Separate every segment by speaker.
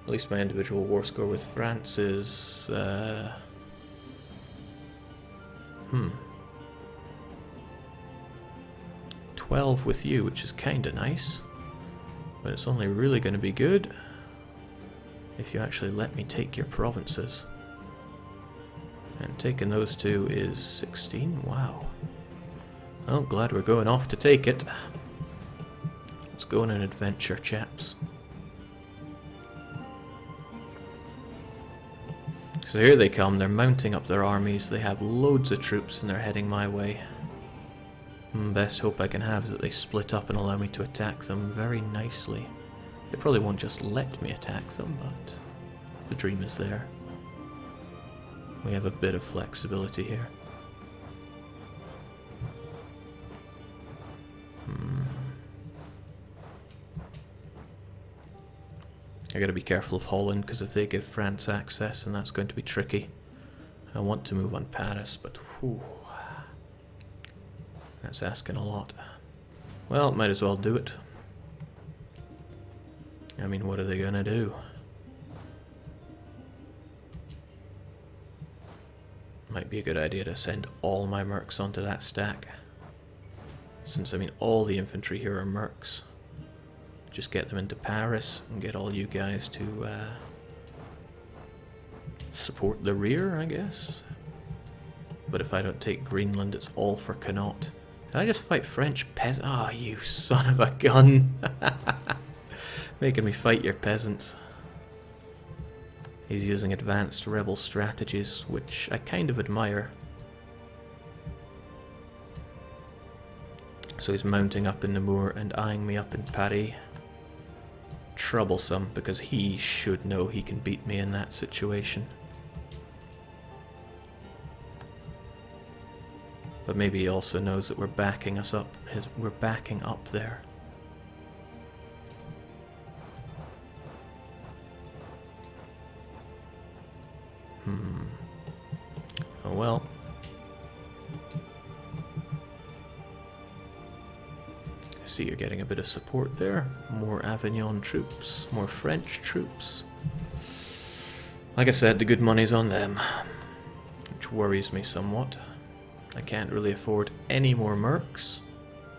Speaker 1: At least my individual war score with France is... 12 with you, which is kinda nice. But it's only really going to be good if you actually let me take your provinces. And taking those two is 16, wow. Well, glad we're going off to take it. Let's go on an adventure, chaps. So here they come, they're mounting up their armies, they have loads of troops and they're heading my way. Best hope I can have is that they split up and allow me to attack them very nicely. They probably won't just let me attack them, but the dream is there. We have a bit of flexibility here. I gotta be careful of Holland, because if they give France access, then that's going to be tricky. I want to move on Paris, but whew, that's asking a lot. Well, might as well do it. I mean, what are they gonna do? Might be a good idea to send all my mercs onto that stack. Since, I mean, all the infantry here are mercs. Just get them into Paris and get all you guys to support the rear, I guess. But if I don't take Greenland, it's all for Connaught. Did I just fight French peasants? Ah, you son of a gun! Making me fight your peasants. He's using advanced rebel strategies, which I kind of admire. So he's mounting up in Namur and eyeing me up in Paris. Troublesome, because he should know he can beat me in that situation. But maybe he also knows that we're backing us up. We're backing up there. Oh well. I see you're getting a bit of support there. More Avignon troops, more French troops. Like I said, the good money's on them, which worries me somewhat. I can't really afford any more mercs.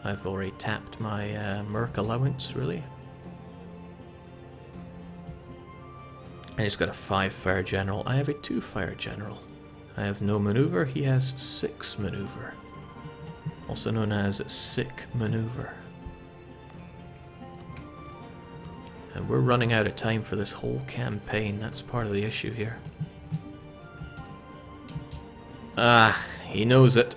Speaker 1: I've already tapped my merc allowance, really. And he's got a 5-fire general. I have a 2-fire general. I have no maneuver. He has 6 maneuver. Also known as sick maneuver. And we're running out of time for this whole campaign. That's part of the issue here. Ah, he knows it.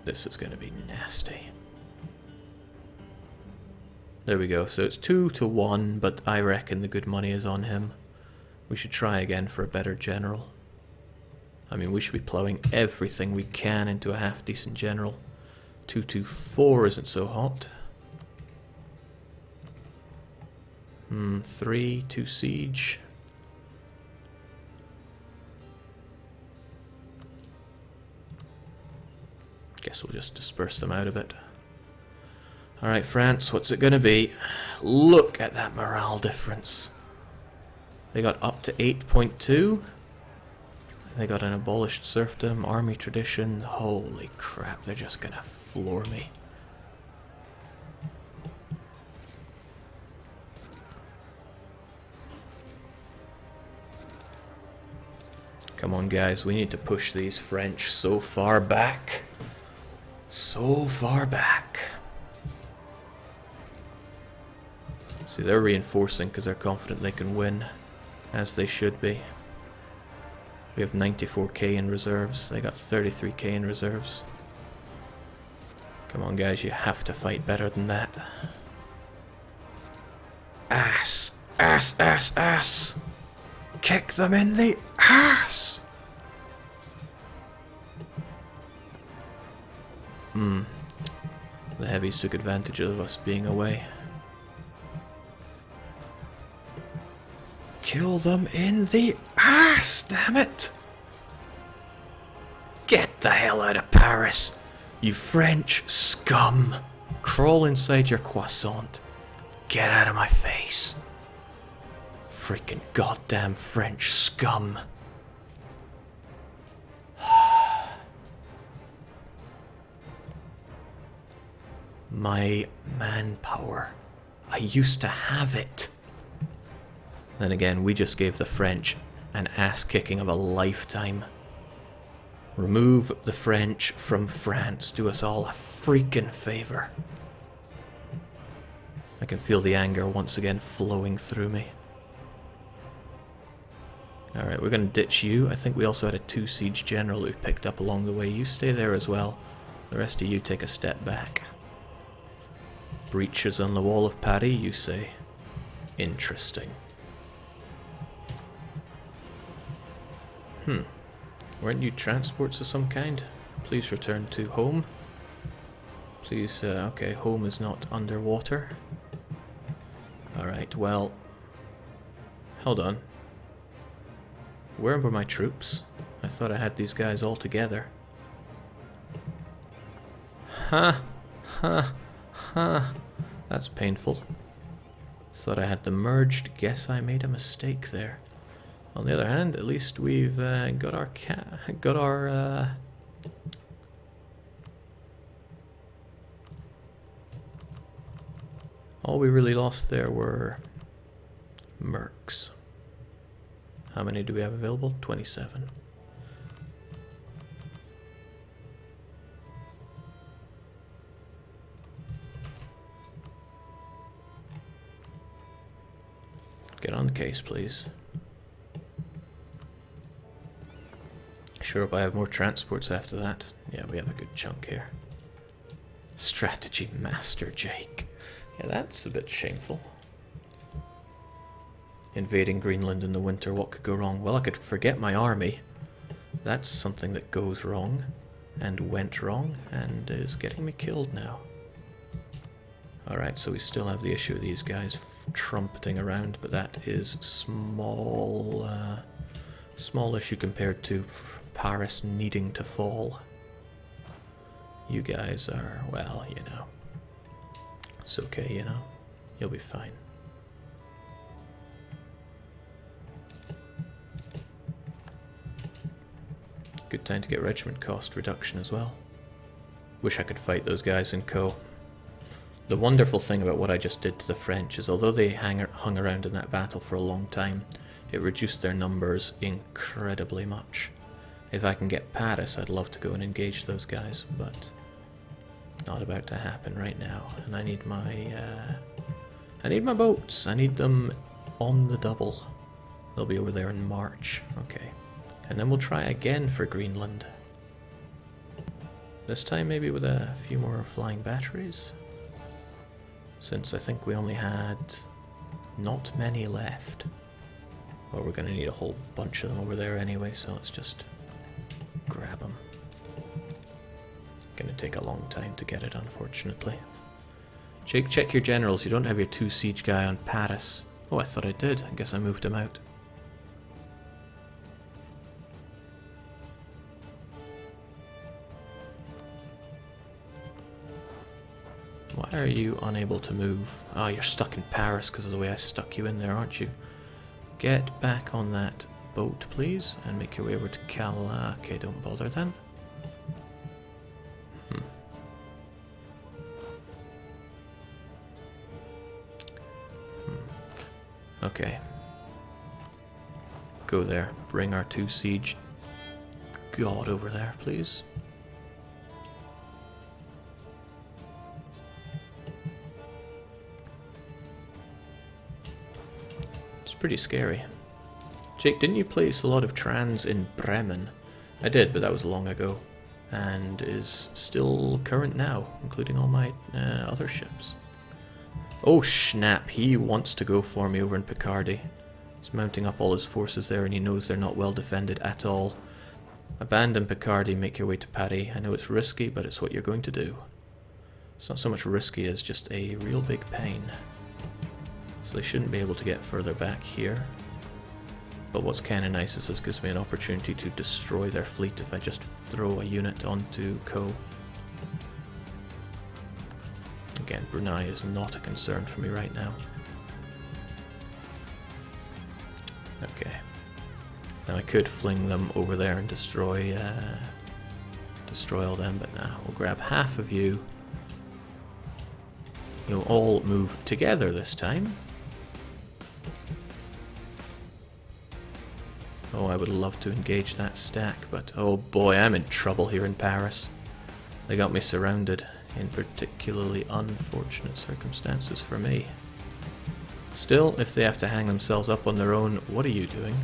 Speaker 1: This is going to be nasty. There we go. So it's 2-1, but I reckon the good money is on him. We should try again for a better general. I mean, we should be plowing everything we can into a half-decent general. 2-4 isn't so hot. 3 to siege. Guess we'll just disperse them out a bit. Alright, France, what's it gonna be? Look at that morale difference. They got up to 8.2. They got an abolished serfdom, army tradition. Holy crap, they're just gonna floor me. Come on, guys, we need to push these French so far back. So far back. See, they're reinforcing because they're confident they can win, as they should be. We have 94k in reserves. They got 33k in reserves. Come on, guys, you have to fight better than that. Ass! Ass, ass, ass! Kick them in the ass! The heavies took advantage of us being away. Kill them in the ass, damn it! Get the hell out of Paris! You French scum! Crawl inside your croissant. Get out of my face. Freaking goddamn French scum. My manpower. I used to have it. Then again, we just gave the French an ass-kicking of a lifetime. Remove the French from France. Do us all a freaking favor. I can feel the anger once again flowing through me. Alright, we're going to ditch you. I think we also had a 2 siege general who picked up along the way. You stay there as well. The rest of you take a step back. Breaches on the wall of Paris, you say? Interesting. Weren't you transports of some kind? Please return to home. Please, okay, home is not underwater. Alright, well... Hold on. Where were my troops? I thought I had these guys all together. Ha! Ha! Ha! That's painful. Thought I had them merged. Guess I made a mistake there. On the other hand, at least we've got our all we really lost there were mercs. How many do we have available? 27. Get on the case, please. Sure, if I have more transports after that. Yeah, we have a good chunk here. Strategy Master Jake. Yeah, that's a bit shameful. Invading Greenland in the winter, what could go wrong? Well, I could forget my army. That's something that goes wrong, and went wrong, and is getting me killed now. Alright, so we still have the issue of these guys trumpeting around, but that is small, small issue compared to Paris needing to fall. You guys are, well, you know. It's okay, you know. You'll be fine. Good time to get regiment cost reduction as well. Wish I could fight those guys in Co. The wonderful thing about what I just did to the French is although they hung around in that battle for a long time, it reduced their numbers incredibly much. If I can get Paris, I'd love to go and engage those guys, but not about to happen right now. And I need my boats. I need them on the double. They'll be over there in March. Okay. And then we'll try again for Greenland. This time maybe with a few more flying batteries. Since I think we only had not many left. Well, we're going to need a whole bunch of them over there anyway, so let's just grab them. Gonna take a long time to get it, unfortunately. Jake, check your generals. You don't have your 2 siege guy on Paris. Oh, I thought I did. I guess I moved him out. Why are you unable to move? Oh, you're stuck in Paris because of the way I stuck you in there, aren't you? Get back on that boat, please, and make your way over to Cal... okay, don't bother then. Okay. Go there. Bring our 2 siege god over there, please. It's pretty scary. Jake, didn't you place a lot of trans in Bremen? I did, but that was long ago. And is still current now, including all my other ships. Oh snap, he wants to go for me over in Picardy. He's mounting up all his forces there and he knows they're not well defended at all. Abandon Picardy, make your way to Paris. I know it's risky, but it's what you're going to do. It's not so much risky as just a real big pain. So they shouldn't be able to get further back here. But what's kind of nice is this gives me an opportunity to destroy their fleet if I just throw a unit onto Co. Again, Brunei is not a concern for me right now. Okay. Now I could fling them over there and destroy all them, but nah, we'll grab half of you. You'll all move together this time. Oh, I would love to engage that stack, but oh boy, I'm in trouble here in Paris. They got me surrounded in particularly unfortunate circumstances for me. Still, if they have to hang themselves up on their own, what are you doing?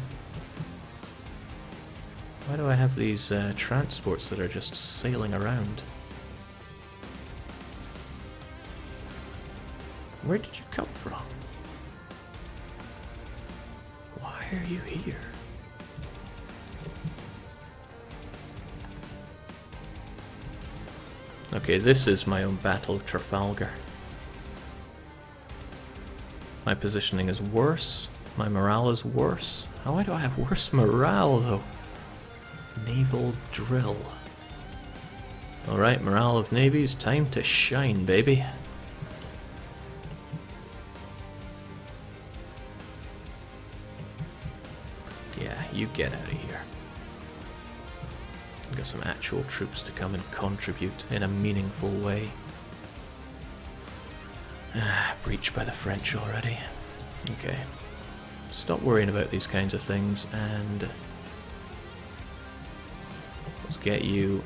Speaker 1: Why do I have these transports that are just sailing around? Where did you come from? Why are you here? Okay, this is my own Battle of Trafalgar. My positioning is worse. My morale is worse. Why do I have worse morale, though? Naval drill. Alright, morale of navies, time to shine, baby. Yeah, you get out of here. Got some actual troops to come and contribute in a meaningful way. Breached by the French already. Okay. Stop worrying about these kinds of things and let's get you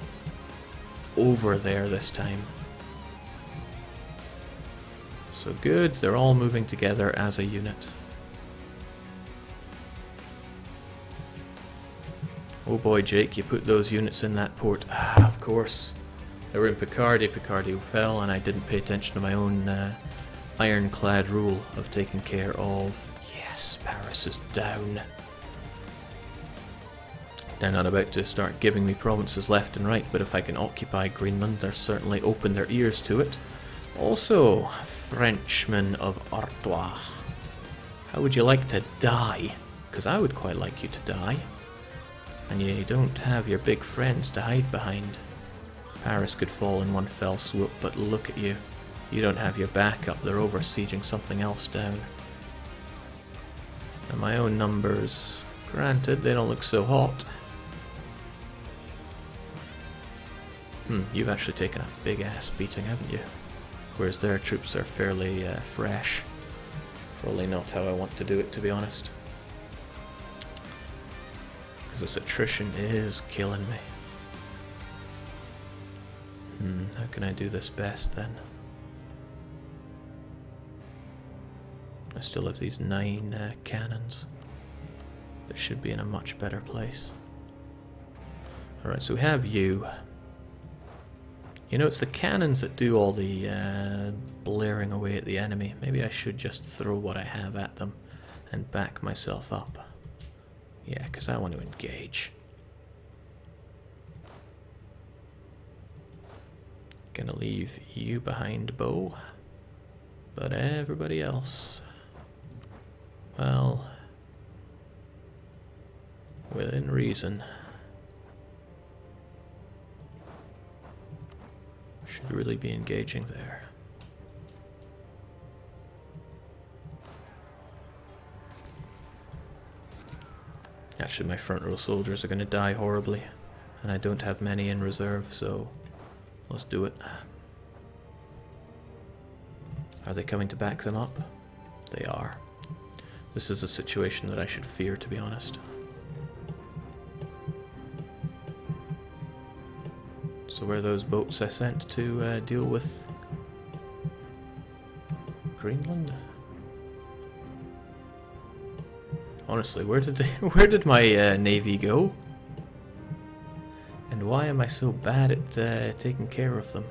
Speaker 1: over there this time. So good, they're all moving together as a unit. Oh boy, Jake, you put those units in that port. Ah, of course. They were in Picardy. Picardy fell, and I didn't pay attention to my own ironclad rule of taking care of... Yes, Paris is down. They're not about to start giving me provinces left and right, but if I can occupy Greenland, they'll certainly open their ears to it. Also, Frenchmen of Artois. How would you like to die? Because I would quite like you to die. And you don't have your big friends to hide behind. Paris could fall in one fell swoop, but look at you. You don't have your backup, they're over-sieging something else down. And my own numbers, granted, they don't look so hot. You've actually taken a big-ass beating, haven't you? Whereas their troops are fairly fresh. Probably not how I want to do it, to be honest. This attrition is killing me. How can I do this best then? I still have these 9 cannons. They should be in a much better place. Alright, so we have you. You know, it's the cannons that do all the blaring away at the enemy. Maybe I should just throw what I have at them and back myself up. Yeah, because I want to engage. Gonna leave you behind, Bo. But everybody else, well, within reason, should really be engaging there. Actually, my front row soldiers are going to die horribly, and I don't have many in reserve, so let's do it. Are they coming to back them up? They are. This is a situation that I should fear, to be honest. So where are those boats I sent to deal with Greenland? Honestly, where did my navy go? And why am I so bad at taking care of them?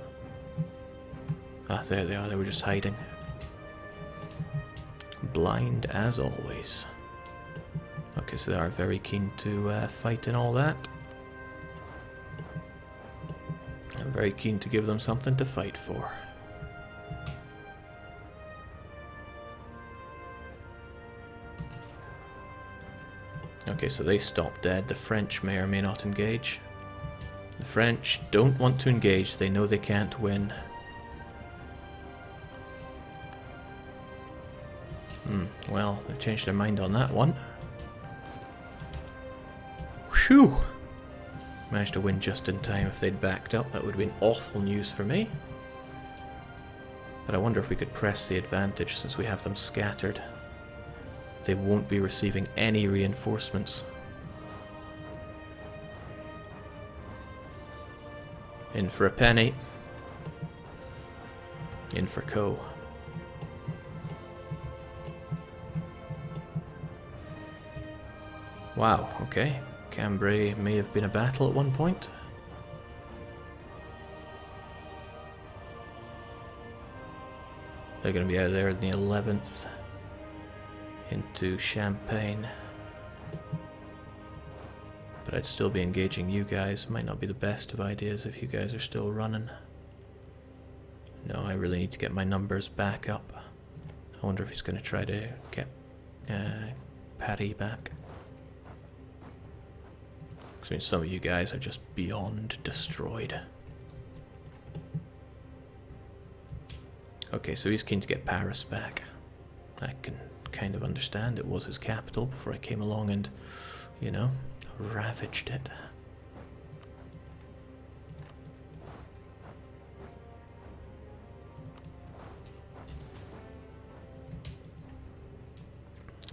Speaker 1: Ah, there they are. They were just hiding. Blind as always. Okay, so they are very keen to fight and all that. I'm very keen to give them something to fight for. Okay, so they stopped dead. The French may or may not engage. The French don't want to engage. They know they can't win. Well, they changed their mind on that one. Whew! Managed to win just in time. If they'd backed up, that would have been awful news for me. But I wonder if we could press the advantage since we have them scattered. They won't be receiving any reinforcements. In for a penny. In for Co. Wow, okay. Cambrai may have been a battle at one point. They're going to be out there in the 11th. Into Champagne. But I'd still be engaging you guys. Might not be the best of ideas if you guys are still running. No, I really need to get my numbers back up. I wonder if he's going to try to get Paris back. I mean, some of you guys are just beyond destroyed. Okay, so he's keen to get Paris back. I can kind of understand. It was his capital before I came along and, you know, ravaged it.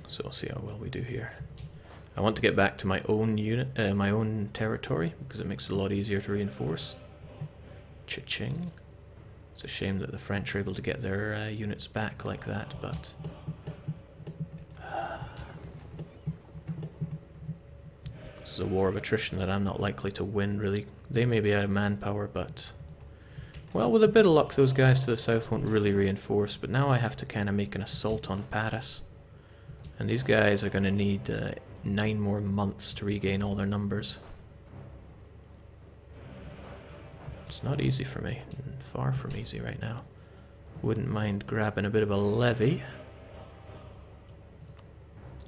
Speaker 1: So we'll see how well we do here. I want to get back to my own unit, my own territory, because it makes it a lot easier to reinforce. Cha-ching. It's a shame that the French are able to get their units back like that, but... This is a war of attrition that I'm not likely to win, really. They may be out of manpower, but... Well, with a bit of luck, those guys to the south won't really reinforce, but now I have to kind of make an assault on Paris. And these guys are going to need 9 more months to regain all their numbers. It's not easy for me. Far from easy right now. Wouldn't mind grabbing a bit of a levy.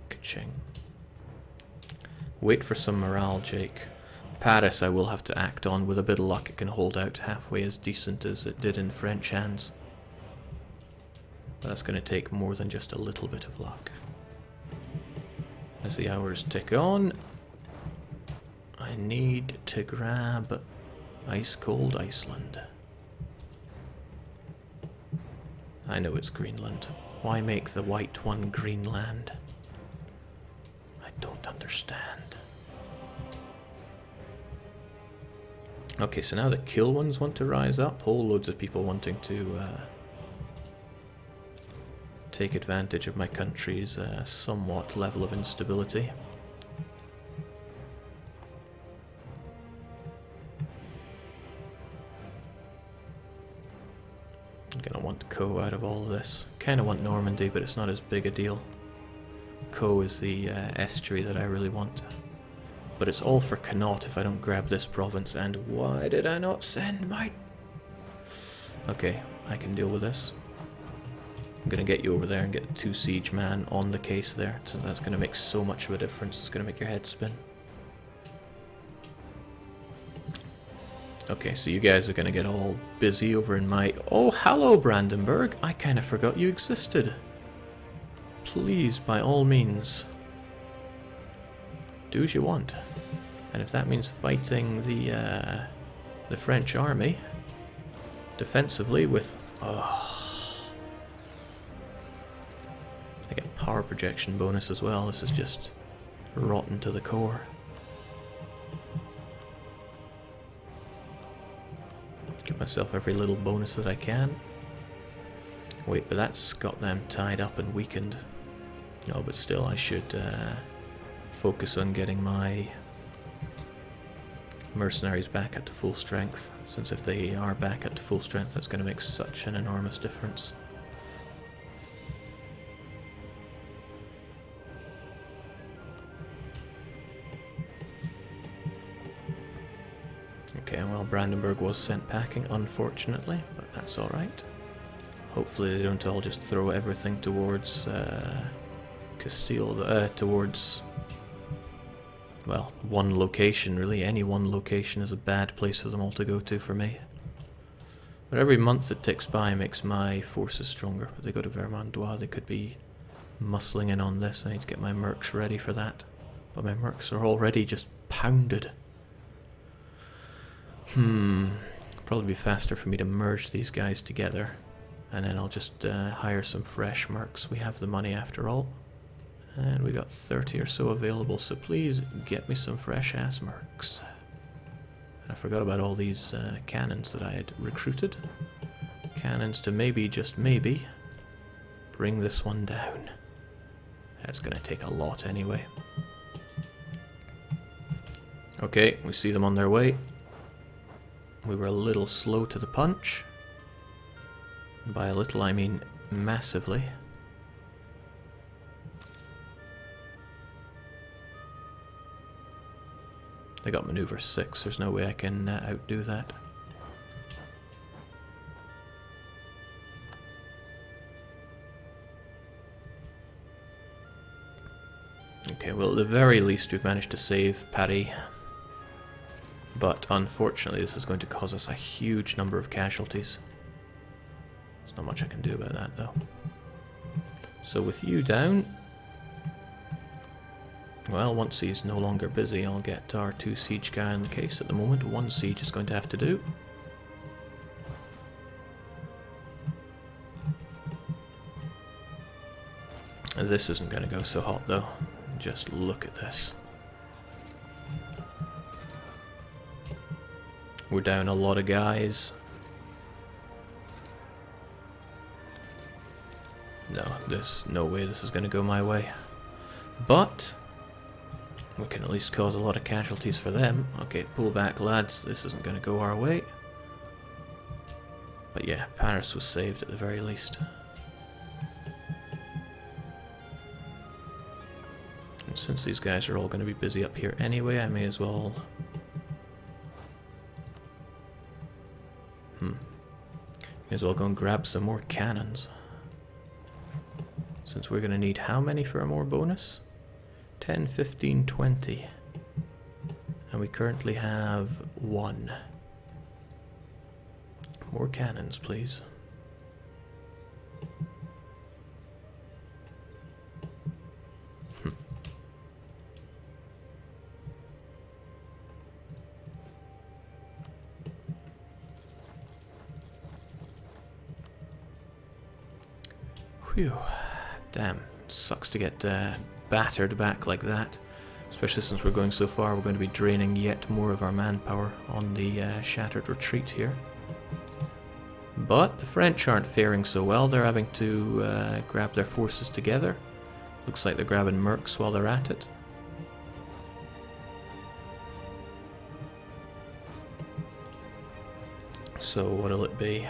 Speaker 1: Ka-ching. Wait for some morale, Jake. Paris I will have to act on. With a bit of luck it can hold out halfway as decent as it did in French hands. But that's going to take more than just a little bit of luck. As the hours tick on, I need to grab ice-cold Iceland. I know it's Greenland. Why make the white one Greenland? I don't understand. Okay, so now the kill ones want to rise up. Whole loads of people wanting to take advantage of my country's somewhat level of instability. I'm gonna want Co out of all of this. Kinda want Normandy, but it's not as big a deal. Co is the estuary that I really want. But it's all for Connaught if I don't grab this province, and why did I not send my... Okay, I can deal with this. I'm gonna get you over there and get 2 siege man on the case there, so that's gonna make so much of a difference. It's gonna make your head spin. Okay, so you guys are gonna get all busy over in my... Oh, hello, Brandenburg! I kind of forgot you existed. Please, by all means, do as you want. And if that means fighting the French army defensively with... Oh, I get power projection bonus as well. This is just rotten to the core. Give myself every little bonus that I can. Wait, but that's got them tied up and weakened. No, but still I should focus on getting my mercenaries back at full strength, since if they are back at full strength that's going to make such an enormous difference. Okay, well, Brandenburg was sent packing, unfortunately, but that's alright. Hopefully they don't all just throw everything towards Castile, towards, well, one location, really. Any one location is a bad place for them all to go to for me. But every month that ticks by makes my forces stronger. If they go to Vermandois, they could be muscling in on this. I need to get my mercs ready for that. But my mercs are already just pounded. Probably be faster for me to merge these guys together. And then I'll just hire some fresh mercs. We have the money after all. And we got 30 or so available, so please get me some fresh ass mercs. And I forgot about all these cannons that I had recruited. Cannons to maybe, just maybe, bring this one down. That's gonna take a lot anyway. Okay, we see them on their way. We were a little slow to the punch. And by a little I mean massively. They got maneuver 6, there's no way I can outdo that. Okay, well at the very least we've managed to save Paris. But unfortunately this is going to cause us a huge number of casualties. There's not much I can do about that though. So with you down, well, once he's no longer busy, I'll get our 2 siege guy in the case. At the moment, 1 siege is going to have to do. This isn't going to go so hot though. Just look at this. We're down a lot of guys. No, there's no way this is going to go my way. But we can at least cause a lot of casualties for them. Okay, pull back lads, this isn't going to go our way. But yeah, Paris was saved at the very least. And since these guys are all going to be busy up here anyway, I may as well... May as well go and grab some more cannons. Since we're going to need how many for a more bonus? 10, 15, 20. And we currently have 1. More cannons, please. Whew. Damn. Sucks to get battered back like that. Especially since we're going so far, we're going to be draining yet more of our manpower on the shattered retreat here. But the French aren't faring so well. They're having to grab their forces together. Looks like they're grabbing mercs while they're at it. So what'll it be?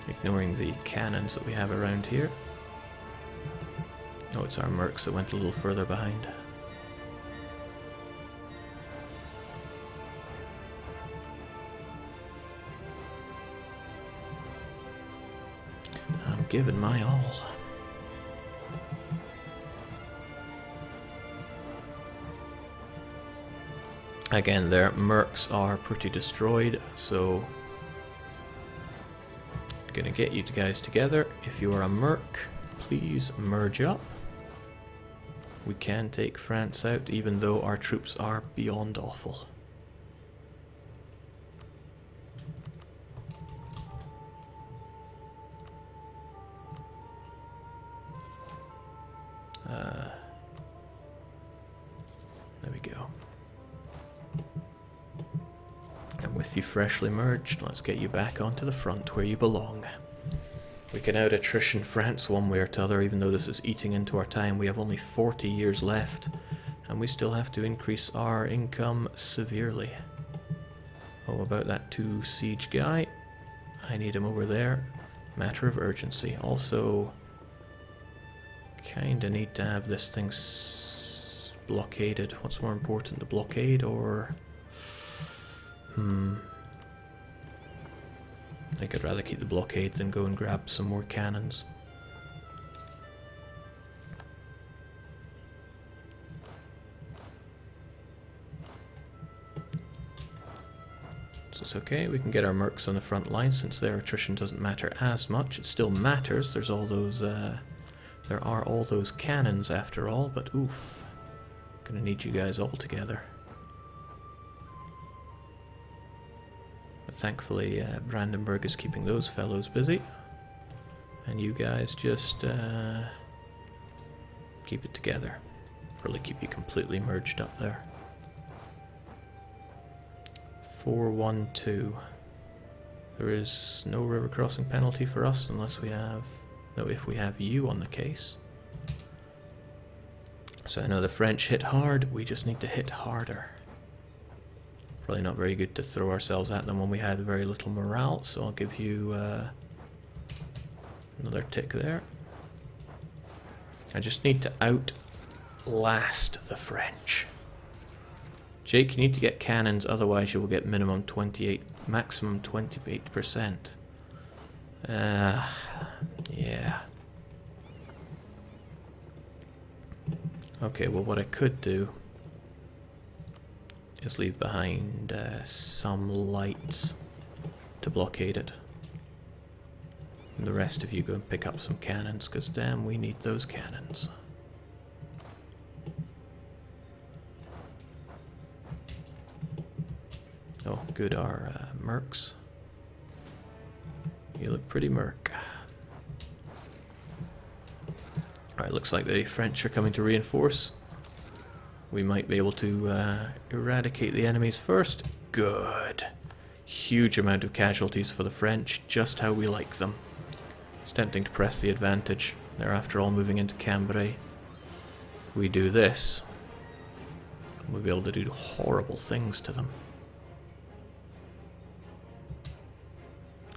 Speaker 1: Ignoring the cannons that we have around here. Oh, it's our mercs that went a little further behind. I'm giving my all. Again, their mercs are pretty destroyed, so gonna get you guys together. If you are a merc, please merge up. We can take France out, even though our troops are beyond awful. There we go. And with you freshly merged, let's get you back onto the front where you belong. We can out attrition France one way or t'other, even though this is eating into our time. We have only 40 years left, and we still have to increase our income severely. Oh, about that 2 siege guy. I need him over there. Matter of urgency. Also, kinda need to have this thing blockaded. What's more important, the blockade or... I think I'd rather keep the blockade than go and grab some more cannons. So it's okay, we can get our mercs on the front line since their attrition doesn't matter as much. It still matters, there's all those, there are all those cannons after all, but oof. Gonna need you guys all together. But thankfully, Brandenburg is keeping those fellows busy. And you guys just keep it together. Really keep you completely merged up there. 4-1-2. There is no river crossing penalty for us unless we have... No, if we have you on the case. So I know the French hit hard, we just need to hit harder. Probably not very good to throw ourselves at them when we had very little morale, so I'll give you another tick there. I just need to outlast the French. Jake, you need to get cannons, otherwise you will get maximum 28%. Yeah. Okay, well what I could do is leave behind some lights to blockade it. And the rest of you go and pick up some cannons, because damn, we need those cannons. Oh, good, our mercs. You look pretty merc. Alright, looks like the French are coming to reinforce. We might be able to eradicate the enemies first. Good. Huge amount of casualties for the French, just how we like them. It's tempting to press the advantage. They're after all moving into Cambrai. If we do this, we'll be able to do horrible things to them.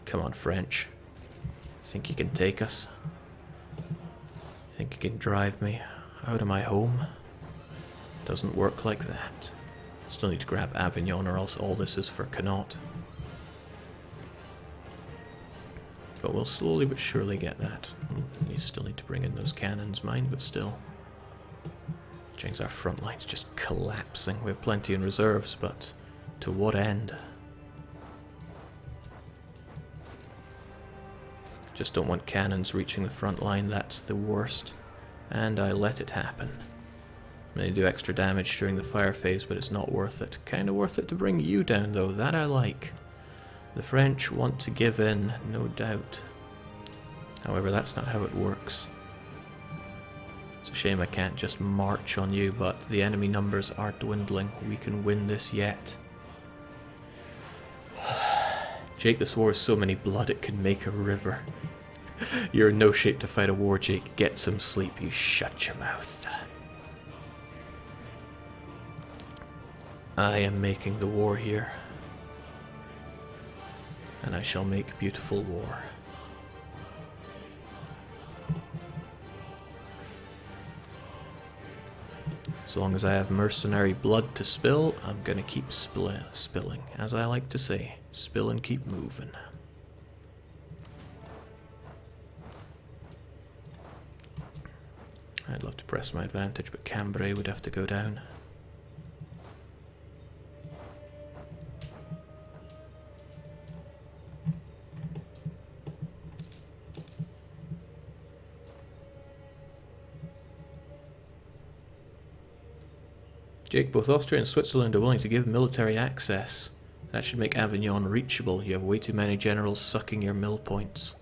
Speaker 1: Come on, French. Think you can take us? Think you can drive me out of my home? Doesn't work like that. Still need to grab Avignon, or else all this is for Connaught. But we'll slowly but surely get that. We still need to bring in those cannons, mind, but still. James, our front line's just collapsing. We have plenty in reserves, but to what end? Just don't want cannons reaching the front line, that's the worst. And I let it happen. They do extra damage during the fire phase, but it's not worth it. Kinda worth it to bring you down though, that I like. The French want to give in, no doubt. However, that's not how it works. It's a shame I can't just march on you, but the enemy numbers are dwindling. We can win this yet. Jake, this war is so many blood it can make a river. You're in no shape to fight a war, Jake. Get some sleep, you shut your mouth. I am making the war here. And I shall make beautiful war. As long as I have mercenary blood to spill, I'm gonna keep spilling. As I like to say, spill and keep moving. I'd love to press my advantage, but Cambrai would have to go down. Jake, both Austria and Switzerland are willing to give military access. That should make Avignon reachable. You have way too many generals sucking your mill points.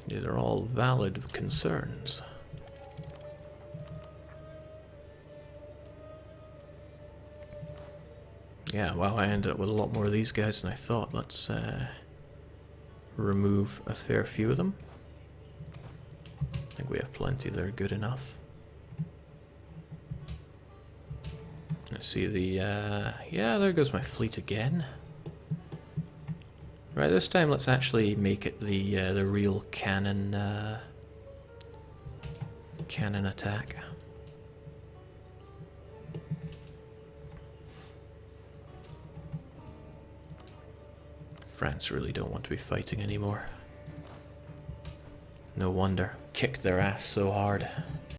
Speaker 1: These are all valid concerns. Yeah, wow, I ended up with a lot more of these guys than I thought. Let's remove a fair few of them. I think we have plenty that are good enough. I see the, yeah, there goes my fleet again. Right, this time let's actually make it the real cannon attack. France really don't want to be fighting anymore. No wonder. Kicked their ass so hard.